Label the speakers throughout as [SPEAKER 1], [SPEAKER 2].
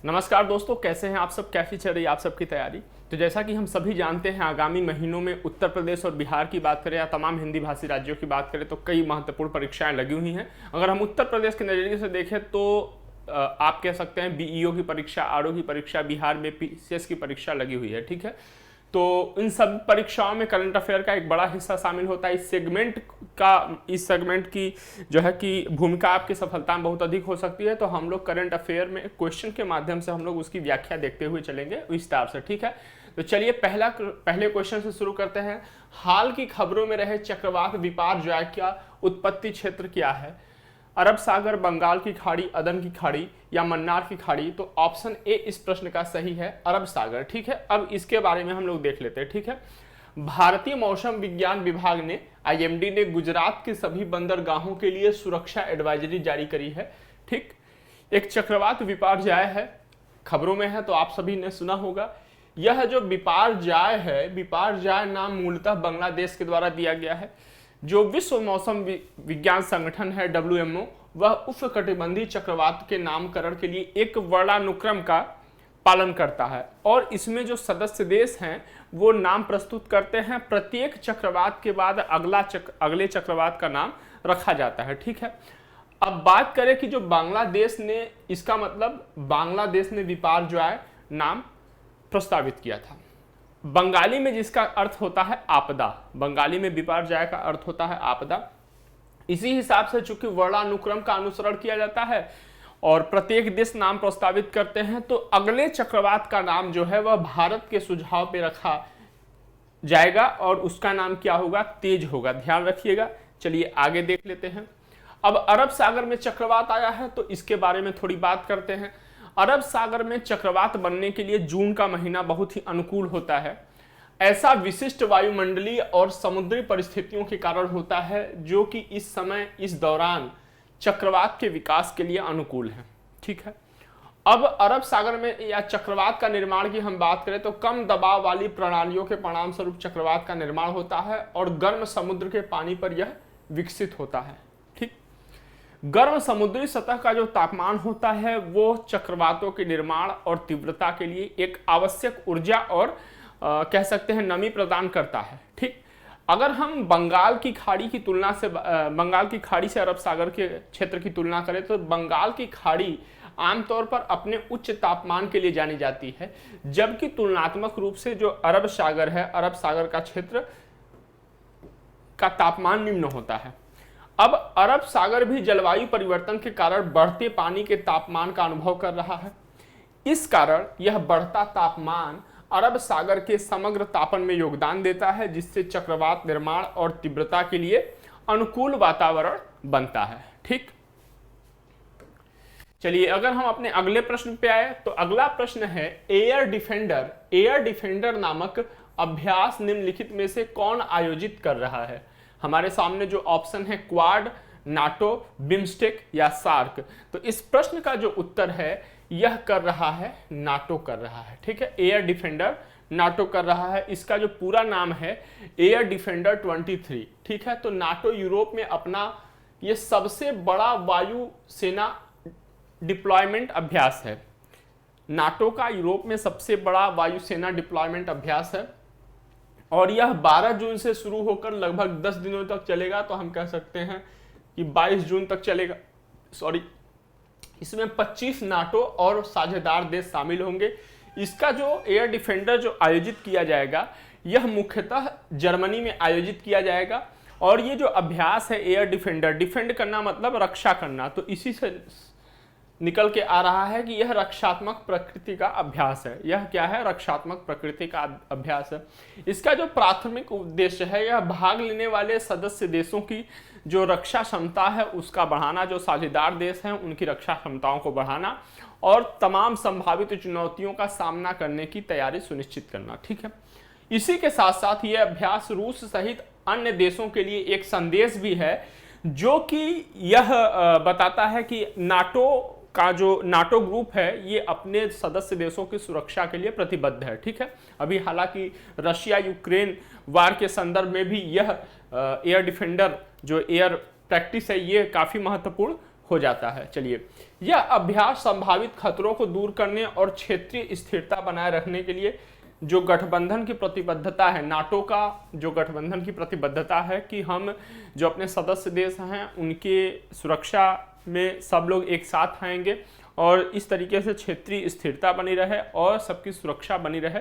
[SPEAKER 1] नमस्कार दोस्तों, कैसे हैं आप सब? कैसी चल रही है आप सबकी तैयारी? तो जैसा कि हम सभी जानते हैं, आगामी महीनों में उत्तर प्रदेश और बिहार की बात करें या तमाम हिंदी भाषी राज्यों की बात करें तो कई महत्वपूर्ण परीक्षाएं लगी हुई हैं। अगर हम उत्तर प्रदेश के नज़रिए से देखें तो आप कह सकते हैं बीईओ की परीक्षा, आरओ की परीक्षा, बिहार में पीसीएस की परीक्षा लगी हुई है। ठीक है, तो इन सब परीक्षाओं में करंट अफेयर का एक बड़ा हिस्सा शामिल होता है। इस सेगमेंट की जो है कि भूमिका आपकी सफलता में बहुत अधिक हो सकती है। तो हम लोग करंट अफेयर में क्वेश्चन के माध्यम से हम लोग उसकी व्याख्या देखते हुए चलेंगे विस्तार से। ठीक है, तो चलिए पहले क्वेश्चन से शुरू करते हैं। हाल की खबरों में रहे चक्रवात बिपारजॉय का उत्पत्ति क्षेत्र क्या है? अरब सागर, बंगाल की खाड़ी, अदन की खाड़ी या मन्नार की खाड़ी? तो ऑप्शन ए इस प्रश्न का सही है, अरब सागर। ठीक है, अब इसके बारे में हम लोग देख लेते हैं। ठीक है, भारतीय मौसम विज्ञान विभाग ने आईएमडी ने गुजरात के सभी बंदरगाहों के लिए सुरक्षा एडवाइजरी जारी करी है। ठीक, एक चक्रवात बिपारजॉय है, खबरों में है तो आप सभी ने सुना होगा। यह जो बिपारजॉय है, बिपारजॉय नाम मूलतः बांग्लादेश के द्वारा दिया गया है। जो विश्व मौसम विज्ञान संगठन है WMO, वह उष्णकटिबंधीय चक्रवात के नामकरण के लिए एक वर्णानुक्रम का पालन करता है और इसमें जो सदस्य देश हैं वो नाम प्रस्तुत करते हैं। प्रत्येक चक्रवात के बाद अगले चक्रवात का नाम रखा जाता है। ठीक है, अब बात करें कि जो बांग्लादेश ने, इसका मतलब बांग्लादेश ने बिपारजॉय नाम प्रस्तावित किया था। बंगाली में जिसका अर्थ होता है आपदा, बंगाली में बिपारजॉय का अर्थ होता है आपदा। इसी हिसाब से चूंकि वर्णानुक्रम का अनुसरण किया जाता है और प्रत्येक देश नाम प्रस्तावित करते हैं, तो अगले चक्रवात का नाम जो है वह भारत के सुझाव पे रखा जाएगा और उसका नाम क्या होगा? तेज होगा, ध्यान रखिएगा। चलिए आगे देख लेते हैं। अब अरब सागर में चक्रवात आया है तो इसके बारे में थोड़ी बात करते हैं। अरब सागर में चक्रवात बनने के लिए जून का महीना बहुत ही अनुकूल होता है। ऐसा विशिष्ट वायुमंडलीय और समुद्री परिस्थितियों के कारण होता है जो कि इस दौरान चक्रवात के विकास के लिए अनुकूल है। ठीक है, अब अरब सागर में या चक्रवात का निर्माण की हम बात करें तो कम दबाव वाली प्रणालियों के परिणाम स्वरूप चक्रवात का निर्माण होता है और गर्म समुद्र के पानी पर यह विकसित होता है। ठीक, गर्म समुद्री सतह का जो तापमान होता है वो चक्रवातों के निर्माण और तीव्रता के लिए एक आवश्यक ऊर्जा और कह सकते हैं नमी प्रदान करता है। ठीक, अगर हम बंगाल की खाड़ी से अरब सागर के क्षेत्र की तुलना करें तो बंगाल की खाड़ी आमतौर पर अपने उच्च तापमान के लिए जानी जाती है, जबकि तुलनात्मक रूप से जो अरब सागर है, अरब सागर का क्षेत्र का तापमान निम्न होता है। अब अरब सागर भी जलवायु परिवर्तन के कारण बढ़ते पानी के तापमान का अनुभव कर रहा है। इस कारण यह बढ़ता तापमान अरब सागर के समग्र तापन में योगदान देता है, जिससे चक्रवात निर्माण और तीव्रता के लिए अनुकूल वातावरण बनता है। ठीक, चलिए अगर हम अपने अगले प्रश्न पे आए तो अगला प्रश्न है एयर डिफेंडर। एयर डिफेंडर नामक अभ्यास निम्नलिखित में से कौन आयोजित कर रहा है? हमारे सामने जो ऑप्शन है क्वाड, नाटो, बिम्स्टेक या सार्क। तो इस प्रश्न का जो उत्तर है यह कर रहा है नाटो कर रहा है। ठीक है, एयर डिफेंडर नाटो कर रहा है। इसका जो पूरा नाम है एयर डिफेंडर 23। ठीक है, तो नाटो यूरोप में अपना ये सबसे बड़ा वायु सेना डिप्लॉयमेंट अभ्यास है। नाटो का यूरोप में सबसे बड़ा वायुसेना डिप्लॉयमेंट अभ्यास है और यह 12 जून से शुरू होकर लगभग 10 दिनों तक चलेगा। तो हम कह सकते हैं कि 22 जून तक चलेगा। इसमें 25 नाटो और साझेदार देश शामिल होंगे। इसका जो एयर डिफेंडर जो आयोजित किया जाएगा यह मुख्यतः जर्मनी में आयोजित किया जाएगा और ये जो अभ्यास है एयर डिफेंडर, डिफेंड करना मतलब रक्षा करना, तो इसी से निकल के आ रहा है कि यह रक्षात्मक प्रकृति का अभ्यास है। यह क्या है? रक्षात्मक प्रकृति का अभ्यास है। इसका जो प्राथमिक उद्देश्य है यह भाग लेने वाले सदस्य देशों की जो रक्षा क्षमता है उसका बढ़ाना, जो साझेदार देश हैं उनकी रक्षा क्षमताओं को बढ़ाना और तमाम संभावित चुनौतियों का सामना करने की तैयारी सुनिश्चित करना। ठीक है, इसी के साथ साथ यह अभ्यास रूस सहित अन्य देशों के लिए एक संदेश भी है जो कि यह बताता है कि नाटो ग्रुप है ये अपने सदस्य देशों की सुरक्षा के लिए प्रतिबद्ध है। ठीक है, अभी हालांकि रशिया यूक्रेन वार के संदर्भ में भी यह एयर डिफेंडर जो एयर प्रैक्टिस है ये काफी महत्वपूर्ण हो जाता है। चलिए, यह अभ्यास संभावित खतरों को दूर करने और क्षेत्रीय स्थिरता बनाए रखने के लिए जो गठबंधन की प्रतिबद्धता है, नाटो का जो गठबंधन की प्रतिबद्धता है कि हम जो अपने सदस्य देश हैं उनके सुरक्षा में सब लोग एक साथ आएंगे और इस तरीके से क्षेत्रीय स्थिरता बनी रहे और सबकी सुरक्षा बनी रहे,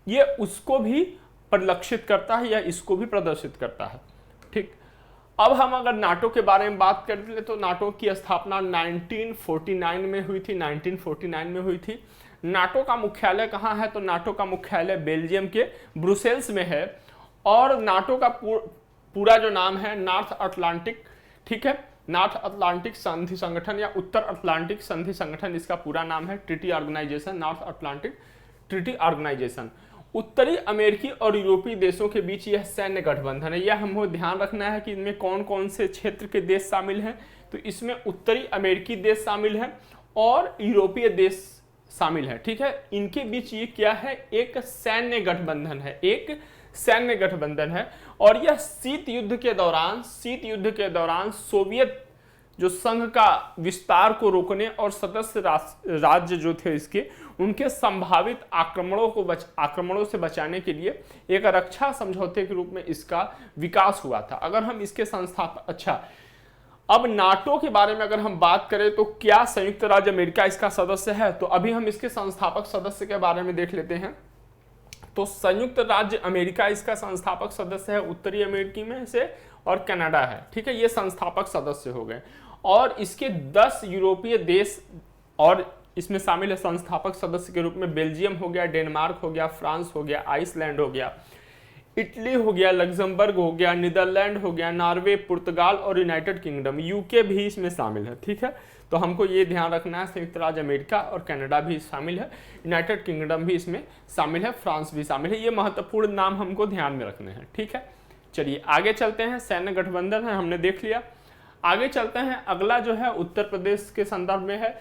[SPEAKER 1] ये उसको भी परिलक्षित करता है या इसको भी प्रदर्शित करता है। ठीक, अब हम अगर नाटो के बारे में बात कर ले तो नाटो की स्थापना 1949 में हुई थी। 1949 में हुई थी। नाटो का मुख्यालय कहाँ है? तो नाटो का मुख्यालय बेल्जियम के ब्रुसेल्स में है और नाटो का पूरा जो नाम है नॉर्थ अटलांटिक, ठीक है, नॉर्थ अटलांटिक संधि संगठन या उत्तर अटलांटिक संधि संगठन इसका पूरा नाम है, Treaty Organization, North Atlantic Treaty Organization. उत्तरी अमेरिकी और यूरोपीय देशों के बीच यह सैन्य गठबंधन है। यह हमको ध्यान रखना है कि इनमें कौन कौन से क्षेत्र के देश शामिल हैं। तो इसमें उत्तरी अमेरिकी देश शामिल है और यूरोपीय देश शामिल है। ठीक है, इनके बीच ये क्या है? एक सैन्य गठबंधन है, एक सैन्य गठबंधन है। और यह शीत युद्ध के दौरान सोवियत जो संघ का विस्तार को रोकने और सदस्य राज्य जो थे इसके उनके संभावित आक्रमणों से बचाने के लिए एक रक्षा समझौते के रूप में इसका विकास हुआ था। अगर हम इसके अब नाटो के बारे में अगर हम बात करें तो क्या संयुक्त राज्य अमेरिका इसका सदस्य है? तो अभी हम इसके संस्थापक सदस्य के बारे में देख लेते हैं। तो संयुक्त राज्य अमेरिका इसका संस्थापक सदस्य है, उत्तरी अमेरिकी में से, और कनाडा है। ठीक है, ये संस्थापक सदस्य हो गए और इसके 10 यूरोपीय देश और इसमें शामिल है संस्थापक सदस्य के रूप में। बेल्जियम हो गया, डेनमार्क हो गया, फ्रांस हो गया, आइसलैंड हो गया, इटली हो गया, लग्जमबर्ग हो गया, नीदरलैंड हो गया, नॉर्वे, पुर्तगाल और यूनाइटेड किंगडम, यूके भी इसमें शामिल है। ठीक है, तो हमको ये ध्यान रखना है संयुक्त राज्य अमेरिका और कनाडा भी शामिल है, यूनाइटेड किंगडम भी इसमें शामिल है, फ्रांस भी शामिल है। ये महत्वपूर्ण नाम हमको ध्यान में रखने हैं। ठीक है, चलिए आगे चलते हैं। सैन्य गठबंधन है हमने देख लिया, आगे चलते हैं। अगला जो है उत्तर प्रदेश के संदर्भ में है।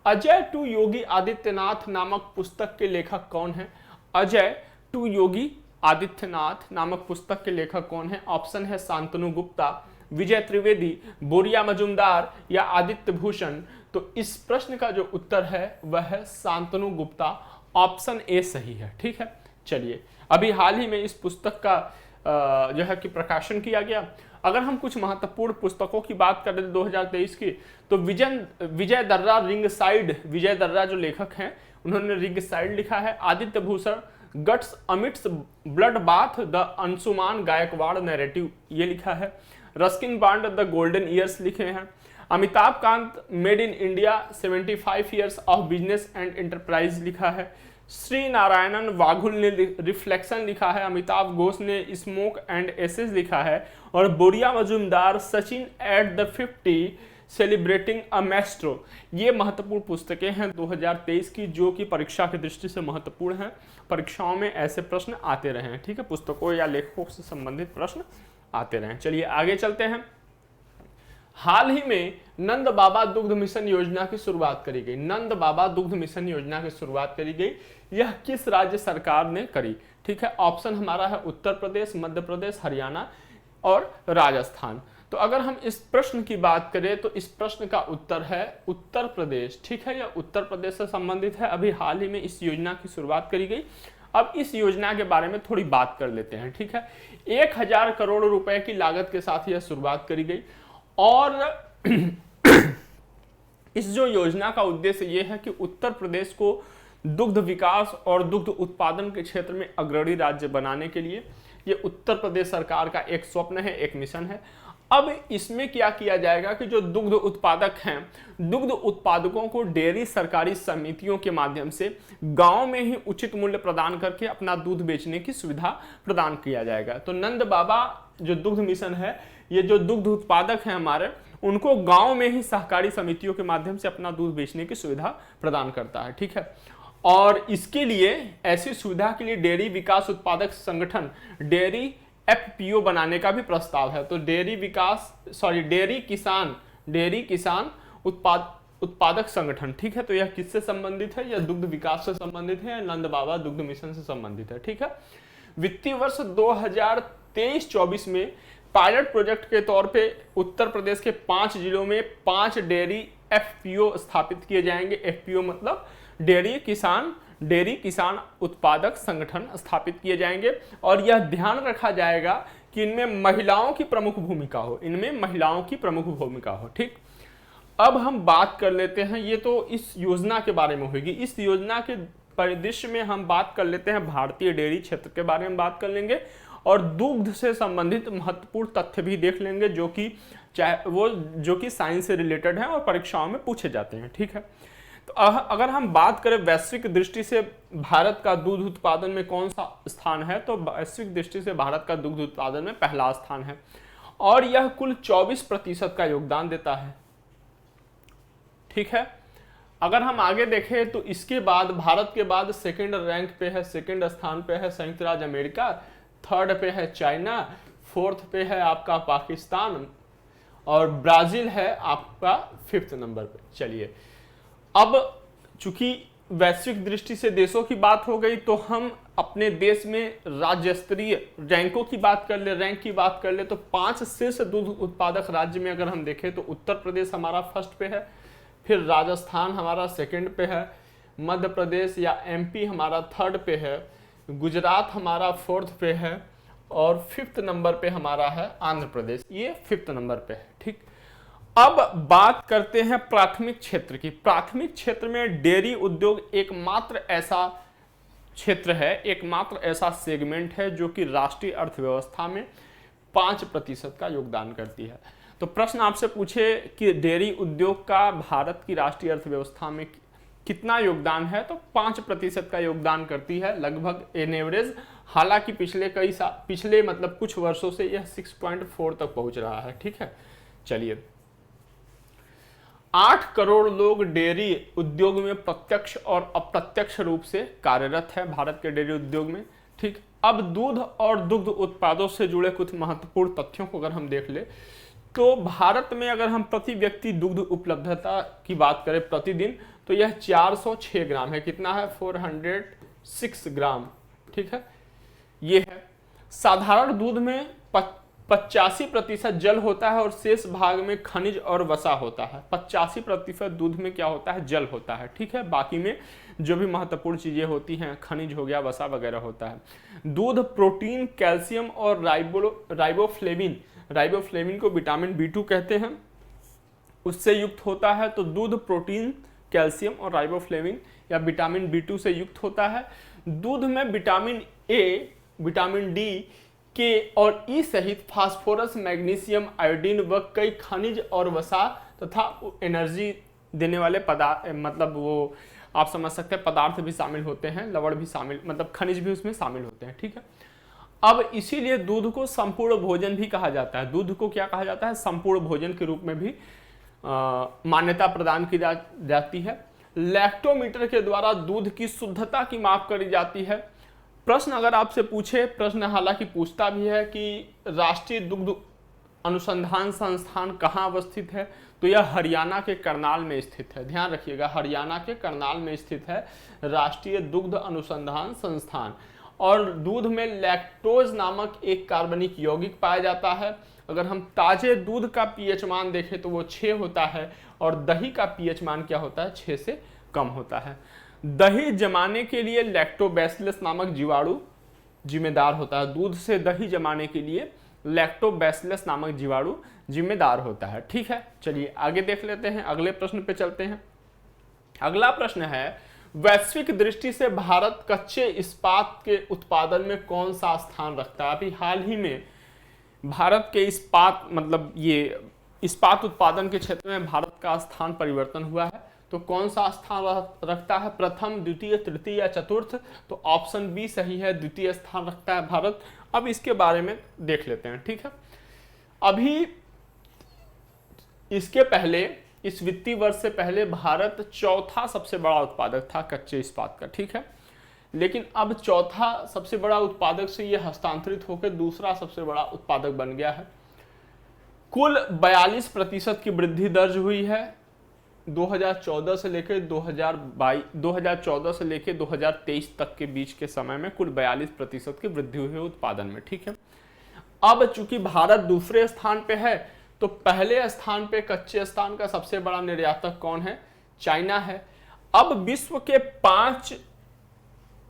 [SPEAKER 1] अजय टू योगी आदित्यनाथ नामक पुस्तक के लेखक कौन है? अजय टू योगी आदित्यनाथ नामक पुस्तक के लेखक कौन है? ऑप्शन है शांतनु गुप्ता, विजय त्रिवेदी, बोरिया मजुमदार या आदित्य भूषण। तो इस प्रश्न का जो उत्तर है वह है शांतनु गुप्ता, ऑप्शन ए सही है। ठीक है, चलिए अभी हाल ही में इस पुस्तक का जो है कि प्रकाशन किया गया। अगर हम कुछ महत्वपूर्ण पुस्तकों की बात करें 2023 की, तो विजय दर्रा विजय दर्रा जो लेखक हैं उन्होंने रिंग साइड लिखा है। Aditya Bhushan guts amidst bloodbath the Anshuman Gaekwad narrative ये लिखा है। Ruskin Bond the golden years लिखे हैं। Amitabh Kant made in India 75 years of business and enterprise लिखा है। श्री नारायणन वाघुल ने रिफ्लेक्शन लिखा है। अमिताभ घोष ने स्मोक एंड एसेस लिखा है और Boria Majumdar Sachin at the 50 celebrating a maestro. ये महत्वपूर्ण पुस्तकें हैं 2023 की, जो कि परीक्षा की दृष्टि से महत्वपूर्ण हैं। परीक्षाओं में ऐसे प्रश्न आते रहे हैं। ठीक है, पुस्तकों या लेखकों से संबंधित प्रश्न आते रहे। चलिए आगे चलते हैं। हाल ही में नंद बाबा दुग्ध मिशन योजना की शुरुआत करी गई। नंद बाबा दुग्ध मिशन योजना की शुरुआत करी गई, यह किस राज्य सरकार ने करी? ठीक है, ऑप्शन हमारा है उत्तर प्रदेश, मध्य प्रदेश, हरियाणा और राजस्थान। तो अगर हम इस प्रश्न की बात करें तो इस प्रश्न का उत्तर है उत्तर प्रदेश। ठीक है, यह उत्तर प्रदेश से संबंधित है। अभी हाल ही में इस योजना की शुरुआत करी गई। अब इस योजना के बारे में थोड़ी बात कर लेते हैं। ठीक है, 1000 करोड़ रुपए की लागत के साथ यह शुरुआत करी गई और इस जो योजना का उद्देश्य यह है कि उत्तर प्रदेश को दुग्ध विकास और दुग्ध उत्पादन के क्षेत्र में अग्रणी राज्य बनाने के लिए यह उत्तर प्रदेश सरकार का एक स्वप्न है, एक मिशन है। अब इसमें क्या किया जाएगा कि जो दुग्ध उत्पादक हैं, दुग्ध उत्पादकों को डेयरी सरकारी समितियों के माध्यम से गांव में ही उचित मूल्य प्रदान करके अपना दूध बेचने की सुविधा प्रदान किया जाएगा। तो नंद बाबा जो दुग्ध मिशन है, ये जो दुग्ध उत्पादक हैं हमारे, उनको गांव में ही सहकारी समितियों के माध्यम से अपना दूध बेचने की सुविधा प्रदान करता है। ठीक है, और इसके लिए ऐसी सुविधा के लिए डेयरी विकास उत्पादक संगठन डेयरी एफपीओ बनाने का भी प्रस्ताव है। तो डेयरी किसान उत्पादक संगठन। ठीक है, तो यह किससे संबंधित है? यह दुग्ध विकास से संबंधित है या नंद बाबा दुग्ध मिशन से संबंधित है। ठीक है, वित्तीय वर्ष 2023-24 में पायलट प्रोजेक्ट के तौर पे उत्तर प्रदेश के 5 जिलों में 5 डेयरी एफपीओ स्थापित किए जाएंगे। एफपीओ मतलब डेयरी किसान उत्पादक संगठन स्थापित किए जाएंगे और यह ध्यान रखा जाएगा कि इनमें महिलाओं की प्रमुख भूमिका हो। ठीक, अब हम बात कर लेते हैं, ये तो इस योजना के बारे में होगी। इस योजना के परिदृश्य में हम बात कर लेते हैं भारतीय डेयरी क्षेत्र के बारे में बात कर लेंगे और दुग्ध से संबंधित महत्वपूर्ण तथ्य भी देख लेंगे जो कि साइंस से रिलेटेड हैं और परीक्षाओं में पूछे जाते हैं। ठीक है, तो अगर हम बात करें वैश्विक दृष्टि से भारत का दूध उत्पादन में कौन सा स्थान है, तो वैश्विक दृष्टि से भारत का दुग्ध उत्पादन में पहला स्थान है और यह कुल 24% का योगदान देता है। ठीक है, अगर हम आगे देखें तो इसके बाद भारत के बाद सेकंड स्थान पे है संयुक्त राज्य अमेरिका, थर्ड पे है चाइना, फोर्थ पे है आपका पाकिस्तान और ब्राजील है आपका 5th नंबर पे। चलिए, अब चूंकि वैश्विक दृष्टि से देशों की बात हो गई तो हम अपने देश में राज्य स्तरीय रैंक की बात कर ले तो 5 शीर्ष दूध उत्पादक राज्य में अगर हम देखें तो उत्तर प्रदेश हमारा फर्स्ट पे है, फिर राजस्थान हमारा सेकंड पे है, मध्य प्रदेश या एमपी हमारा थर्ड पे है, गुजरात हमारा 4th पे है और 5th नंबर पे हमारा है आंध्र प्रदेश, ये 5th नंबर पे है। ठीक, अब बात करते हैं प्राथमिक क्षेत्र की। प्राथमिक क्षेत्र में डेयरी उद्योग एकमात्र ऐसा सेगमेंट है जो कि राष्ट्रीय अर्थव्यवस्था में 5% का योगदान करती है। तो प्रश्न आपसे पूछे कि डेयरी उद्योग का भारत की राष्ट्रीय अर्थव्यवस्था में कितना योगदान है, तो 5% का योगदान करती है लगभग एन एवरेज। हालांकि पिछले मतलब कुछ वर्षों से यह 6.4 तक पहुंच रहा है। ठीक है, चलिए, 8 करोड़ लोग डेयरी उद्योग में प्रत्यक्ष और अप्रत्यक्ष रूप से कार्यरत है भारत के डेयरी उद्योग में। ठीक, अब दूध और दुग्ध उत्पादों से जुड़े कुछ महत्वपूर्ण तथ्यों को अगर हम देख ले तो भारत में अगर हम प्रति व्यक्ति दुग्ध उपलब्धता की बात करें प्रतिदिन तो यह 406 ग्राम है। कितना है? 406 ग्राम। ठीक है, ये है। साधारण दूध में 85% जल होता है और शेष भाग में खनिज और वसा होता है। 85% दूध में क्या होता है? जल होता है। ठीक है, बाकी में जो भी महत्वपूर्ण चीजें होती हैं, खनिज हो गया, वसा वगैरह होता है। दूध प्रोटीन, कैल्शियम और राइबोफ्लेविन को विटामिन B2 कहते हैं, उससे युक्त होता है। तो दूध प्रोटीन, कैल्शियम और राइबोफ्लेविन या विटामिन B2 से युक्त होता है। दूध में विटामिन A, विटामिन D, के और ई सहित फास्फोरस, मैग्नीशियम, आयोडीन व कई खनिज और वसा तथा एनर्जी देने वाले पदार्थ, मतलब वो आप समझ सकते हैं पदार्थ भी शामिल होते हैं, लवण भी शामिल, मतलब खनिज भी उसमें शामिल होते हैं। ठीक है, अब इसीलिए दूध को संपूर्ण भोजन भी कहा जाता है। दूध को क्या कहा जाता है? संपूर्ण भोजन के रूप में भी मान्यता प्रदान की जाती है। लैक्टोमीटर के द्वारा दूध की शुद्धता की माप करी जाती है। प्रश्न अगर आपसे पूछे, प्रश्न हालांकि पूछता भी है कि राष्ट्रीय दुग्ध अनुसंधान संस्थान कहाँ अवस्थित है, तो यह हरियाणा के करनाल में स्थित है। ध्यान रखिएगा, हरियाणा के करनाल में स्थित है राष्ट्रीय दुग्ध अनुसंधान संस्थान। और दूध में लैक्टोज नामक एक कार्बनिक यौगिक पाया जाता है। अगर हम ताजे दूध का पीएच मान देखें तो वो 6 होता है और दही का पीएच मान क्या होता है? 6 से कम होता है। दही जमाने के लिए लैक्टोबैसिलस नामक जीवाणु जिम्मेदार होता है। दूध से दही जमाने के लिए लैक्टोबैसिलस नामक जीवाणु जिम्मेदार होता है। ठीक है, चलिए आगे देख लेते हैं, अगले प्रश्न पे चलते हैं। अगला प्रश्न है, वैश्विक दृष्टि से भारत कच्चे इस्पात के उत्पादन में कौन सा स्थान रखता है? अभी हाल ही में भारत के इस्पात, मतलब ये इस्पात उत्पादन के क्षेत्र में भारत का स्थान परिवर्तन हुआ है, तो कौन सा स्थान रखता है? प्रथम, द्वितीय, तृतीय या चतुर्थ? तो ऑप्शन बी सही है, द्वितीय स्थान रखता है भारत। अब इसके बारे में देख लेते हैं। ठीक है, अभी इसके पहले, इस वित्तीय वर्ष से पहले भारत चौथा सबसे बड़ा उत्पादक था कच्चे इस्पात का। ठीक है, लेकिन अब चौथा सबसे बड़ा उत्पादक से यह हस्तांतरित होकर दूसरा सबसे बड़ा उत्पादक बन गया है। कुल 42% की वृद्धि दर्ज हुई है 2014 से लेकर 2023 तक के बीच के समय में कुल 42% की वृद्धि हुई है उत्पादन में। ठीक है, अब चूंकि भारत दूसरे स्थान पे है, तो पहले स्थान पे कच्चे स्थान का सबसे बड़ा निर्यातक कौन है? चाइना है। अब विश्व के 5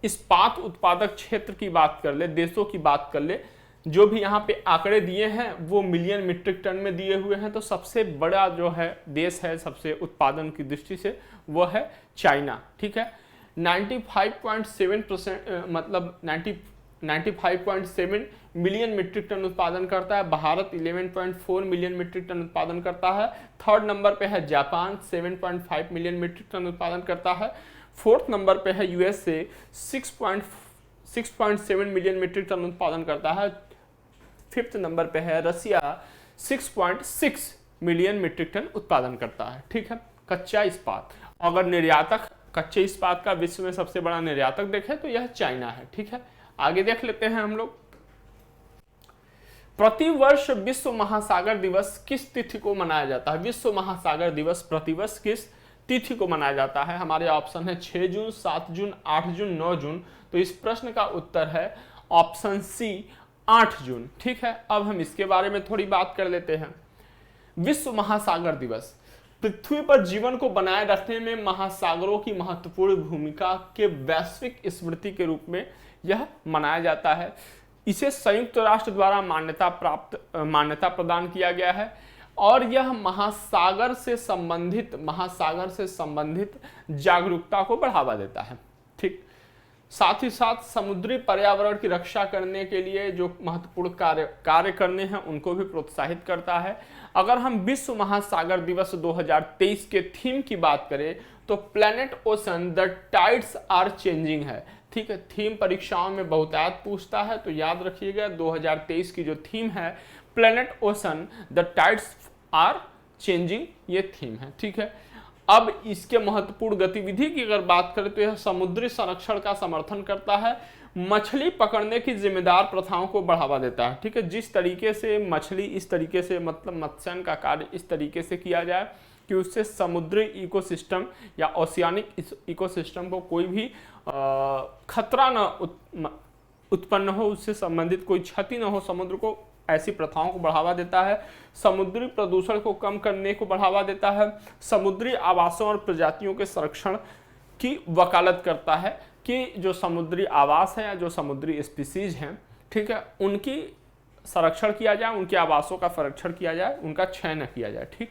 [SPEAKER 1] इस्पात उत्पादक क्षेत्र की बात कर ले, देशों की बात कर ले, जो भी यहाँ पे आंकड़े दिए हैं वो मिलियन मीट्रिक टन में दिए हुए हैं। तो सबसे बड़ा जो है देश है सबसे उत्पादन की दृष्टि से वो है चाइना। ठीक है, 95.7% मतलब 95.7 मिलियन मीट्रिक टन उत्पादन करता है। भारत 11.4 मिलियन मीट्रिक टन उत्पादन करता है। थर्ड नंबर पे है जापान, 7.5 मिलियन मीट्रिक टन उत्पादन करता है। फोर्थ नंबर पे है यूएसए, 6.7 मिलियन मीट्रिक टन उत्पादन करता है। फिफ्थ नंबर पे है रसिया, 6.6 मिलियन मीट्रिक टन उत्पादन करता है। ठीक है, कच्चा इस्पात। अगर निर्यातक कच्चे इस्पात का विश्व में सबसे बड़ा निर्यातक देखें तो यह चाइना है। ठीक है, आगे देख लेते हैं हम लोग। प्रतिवर्ष विश्व महासागर दिवस किस तिथि को मनाया जाता है? विश्व महासागर दिवस प्रतिवर्ष किस तिथि को मनाया जाता है? हमारे ऑप्शन है 6 जून, 7 जून, 8 जून, 9 जून। तो इस प्रश्न का उत्तर है ऑप्शन सी, 8 जून। ठीक है, अब हम इसके बारे में थोड़ी बात कर लेते हैं। विश्व महासागर दिवस पृथ्वी पर जीवन को बनाए रखने में महासागरों की महत्वपूर्ण भूमिका के वैश्विक स्मृति के रूप में यह मनाया जाता है। इसे संयुक्त राष्ट्र द्वारा मान्यता प्रदान किया गया है और यह महासागर से संबंधित जागरूकता को बढ़ावा देता है। ठीक, साथ ही साथ समुद्री पर्यावरण की रक्षा करने के लिए जो महत्वपूर्ण कार्य करने हैं उनको भी प्रोत्साहित करता है। अगर हम विश्व महासागर दिवस 2023 के थीम की बात करें तो planet ocean the tides are changing है। ठीक है, थीम परीक्षाओं में बहुतायत पूछता है, तो याद रखिएगा 2023 की जो थीम है planet ocean the tides are changing, ये थीम है। ठीक है, अब इसके महत्वपूर्ण गतिविधि की अगर बात करें तो यह समुद्री संरक्षण का समर्थन करता है, मछली पकड़ने की जिम्मेदार प्रथाओं को बढ़ावा देता है। ठीक है, जिस तरीके से मछली इस तरीके से मतलब मत्स्यन का कार्य इस तरीके से किया जाए कि उससे समुद्री इकोसिस्टम या ओशियानिक इकोसिस्टम को कोई भी खतरा न उत्पन्न हो, उससे संबंधित कोई क्षति न हो समुद्र को, ऐसी प्रथाओं को बढ़ावा देता है। समुद्री प्रदूषण को कम करने को बढ़ावा देता है। समुद्री आवासों और प्रजातियों के संरक्षण की वकालत करता है कि जो समुद्री आवास है या जो समुद्री स्पीसीज हैं, ठीक है, उनकी संरक्षण किया जाए, उनके आवासों का संरक्षण किया जाए, उनका क्षय न किया जाए। ठीक,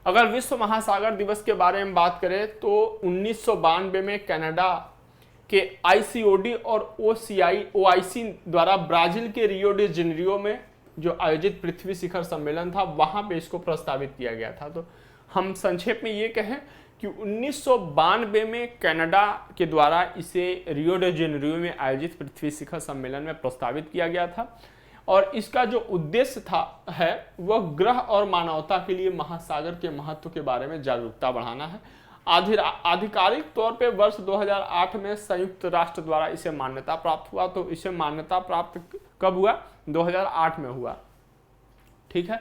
[SPEAKER 1] अगर विश्व महासागर दिवस के बारे में बात करें तो 1992 में कनाडा के ICOD और OIC द्वारा ब्राजील के रियो डी जेनेरियो में जो आयोजित पृथ्वी शिखर सम्मेलन था वहां पे इसको प्रस्तावित किया गया था। तो हम संक्षेप में ये कहें कि 1992 में कनाडा के द्वारा इसे रियो डी जेनेरियो में आयोजित पृथ्वी शिखर सम्मेलन में प्रस्तावित किया गया था और इसका जो उद्देश्य है वह ग्रह और मानवता के लिए महासागर के महत्व के बारे में जागरूकता बढ़ाना है। आधिकारिक तौर पे वर्ष 2008 में संयुक्त राष्ट्र द्वारा इसे मान्यता प्राप्त हुआ। तो इसे मान्यता प्राप्त कब हुआ? 2008 में हुआ। ठीक है,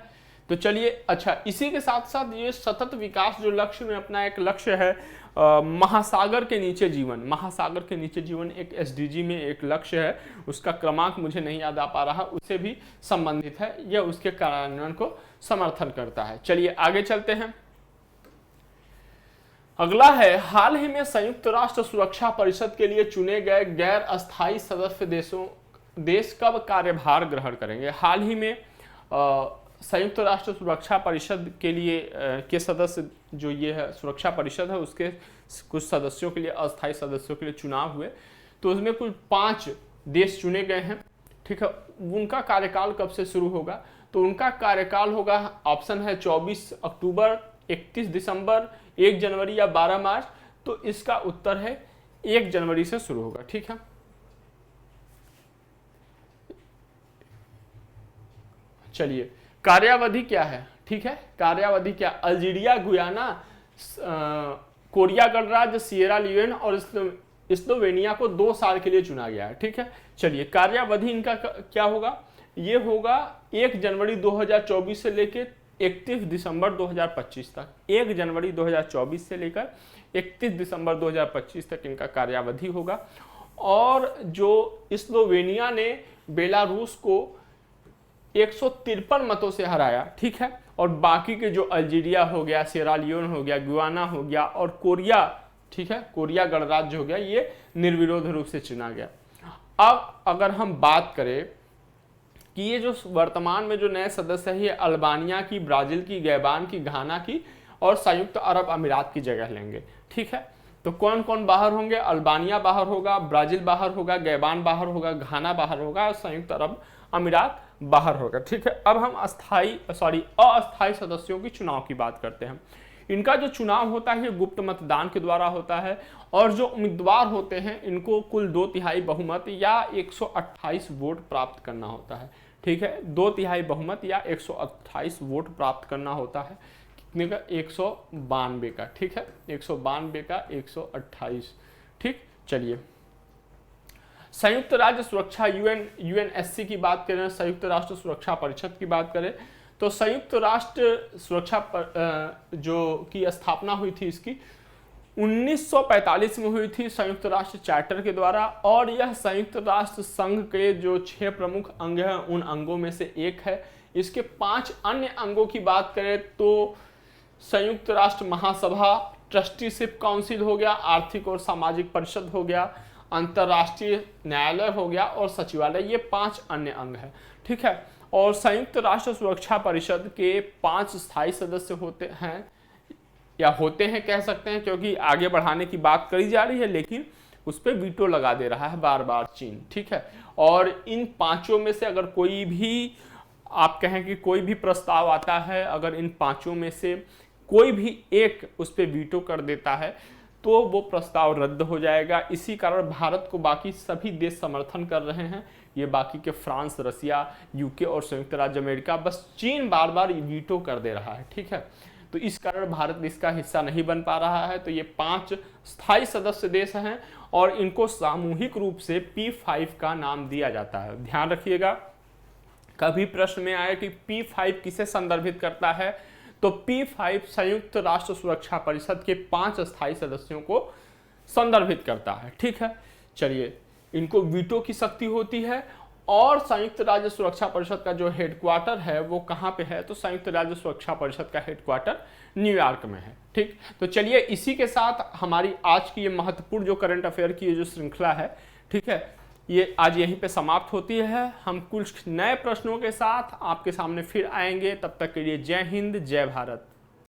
[SPEAKER 1] तो चलिए, अच्छा, इसी के साथ साथ ये सतत विकास जो लक्ष्य में अपना एक लक्ष्य है महासागर के नीचे जीवन, महासागर के नीचे जीवन एक SDG में एक लक्ष्य है, उसका क्रमांक मुझे नहीं याद आ पा रहा, उससे भी संबंधित है, यह उसके कार्यान्वयन को समर्थन करता है। चलिए आगे चलते हैं। अगला है, हाल ही में संयुक्त राष्ट्र सुरक्षा परिषद के लिए चुने गए गैर अस्थायी सदस्य देश कब कार्यभार ग्रहण करेंगे? हाल ही में संयुक्त राष्ट्र सुरक्षा परिषद के लिए के सदस्य जो ये है सुरक्षा परिषद है उसके कुछ सदस्यों के लिए, अस्थायी सदस्यों के लिए चुनाव हुए, तो उसमें कुल 5 देश चुने गए हैं। ठीक है, उनका कार्यकाल कब से शुरू होगा? तो उनका कार्यकाल होगा, ऑप्शन है 24 अक्टूबर, 31 दिसंबर, 1 जनवरी या 12 मार्च। तो इसका उत्तर है 1 जनवरी से शुरू होगा। ठीक है, चलिए, कार्यावधि क्या है? ठीक है, कार्यावधि क्या? अल्जीरिया, गुयाना, कोरिया गणराज्य, सिएरा लियोन और स्लोवेनिया को 2 साल के लिए चुना गया है। ठीक है, चलिए, कार्यावधि इनका क्या होगा? ये होगा 1 जनवरी 2024 से लेकर 31 दिसंबर 2025 तक। 1 जनवरी 2024 से लेकर 31 दिसंबर 2025 तक इनका कार्यावधि होगा। और जो स्लोवेनिया ने बेलारूस को 153 मतों से हराया, ठीक है। और बाकी के जो अल्जीरिया हो गया, सिएरा लियोन हो गया, गुयाना हो गया और कोरिया, ठीक है, कोरिया गणराज्य हो गया, ये निर्विरोध रूप से चुना गया। अब अगर हम बात करें कि ये जो वर्तमान में जो नए सदस्य है, ये अल्बानिया की, ब्राजील की, गैबान की, घाना की और संयुक्त अरब अमीरात की जगह लेंगे, ठीक है। तो कौन कौन बाहर होंगे? अल्बानिया बाहर होगा, ब्राजील बाहर होगा, गैबान बाहर होगा, घाना बाहर होगा और संयुक्त अरब अमीरात बाहर होगा, ठीक है। अब हम अस्थायी सदस्यों की चुनाव की बात करते हैं। इनका जो चुनाव होता है ये गुप्त मतदान के द्वारा होता है और जो उम्मीदवार होते हैं इनको कुल 2/3 बहुमत या 128 वोट प्राप्त करना होता है, ठीक है। 2/3 बहुमत या 128 वोट प्राप्त करना होता है। कितने का? 192 का, ठीक है, 192 का 128, ठीक। चलिए, संयुक्त राज्य सुरक्षा यूएनएससी की बात करें, संयुक्त राष्ट्र सुरक्षा परिषद की बात करें, तो संयुक्त राष्ट्र सुरक्षा जो की स्थापना हुई थी इसकी 1945 में हुई थी संयुक्त राष्ट्र चार्टर के द्वारा। और यह संयुक्त राष्ट्र संघ के जो 6 प्रमुख अंग हैं उन अंगों में से एक है। इसके 5 अन्य अंगों की बात करें तो संयुक्त राष्ट्र महासभा, ट्रस्टीशिप काउंसिल हो गया, आर्थिक और सामाजिक परिषद हो गया, अंतर्राष्ट्रीय न्यायालय हो गया और सचिवालय, ये 5 अन्य अंग हैं, ठीक है। और संयुक्त राष्ट्र सुरक्षा परिषद के 5 स्थायी सदस्य होते हैं या होते हैं कह सकते हैं, क्योंकि आगे बढ़ाने की बात करी जा रही है लेकिन उस पर वीटो लगा दे रहा है बार बार चीन, ठीक है। और इन 5 में से अगर कोई भी, आप कहें कि कोई भी प्रस्ताव आता है, अगर इन 5 में से कोई भी एक उस पर वीटो कर देता है तो वो प्रस्ताव रद्द हो जाएगा। इसी कारण भारत को बाकी सभी देश समर्थन कर रहे हैं, ये बाकी के फ्रांस, रसिया, यूके और संयुक्त राज्य अमेरिका, बस चीन बार बार वीटो कर दे रहा है, ठीक है। तो इस कारण भारत इसका हिस्सा नहीं बन पा रहा है। तो ये 5 स्थायी सदस्य देश हैं और इनको सामूहिक रूप से P5 का नाम दिया जाता है। ध्यान रखिएगा, कभी प्रश्न में आया कि P5 किसे संदर्भित करता है, तो P5 संयुक्त राष्ट्र सुरक्षा परिषद के 5 स्थायी सदस्यों को संदर्भित करता है, ठीक है। चलिए, इनको वीटो की शक्ति होती है और संयुक्त राज्य सुरक्षा परिषद का जो हेडक्वार्टर है वो कहाँ पे है, तो संयुक्त राज्य सुरक्षा परिषद का हेडक्वार्टर न्यूयॉर्क में है, ठीक। तो चलिए, इसी के साथ हमारी आज की ये महत्वपूर्ण जो करंट अफेयर की जो श्रृंखला है, ठीक है, ये आज यहीं पे समाप्त होती है। हम कुछ नए प्रश्नों के साथ आपके सामने फिर आएंगे, तब तक के लिए जय हिंद, जय भारत।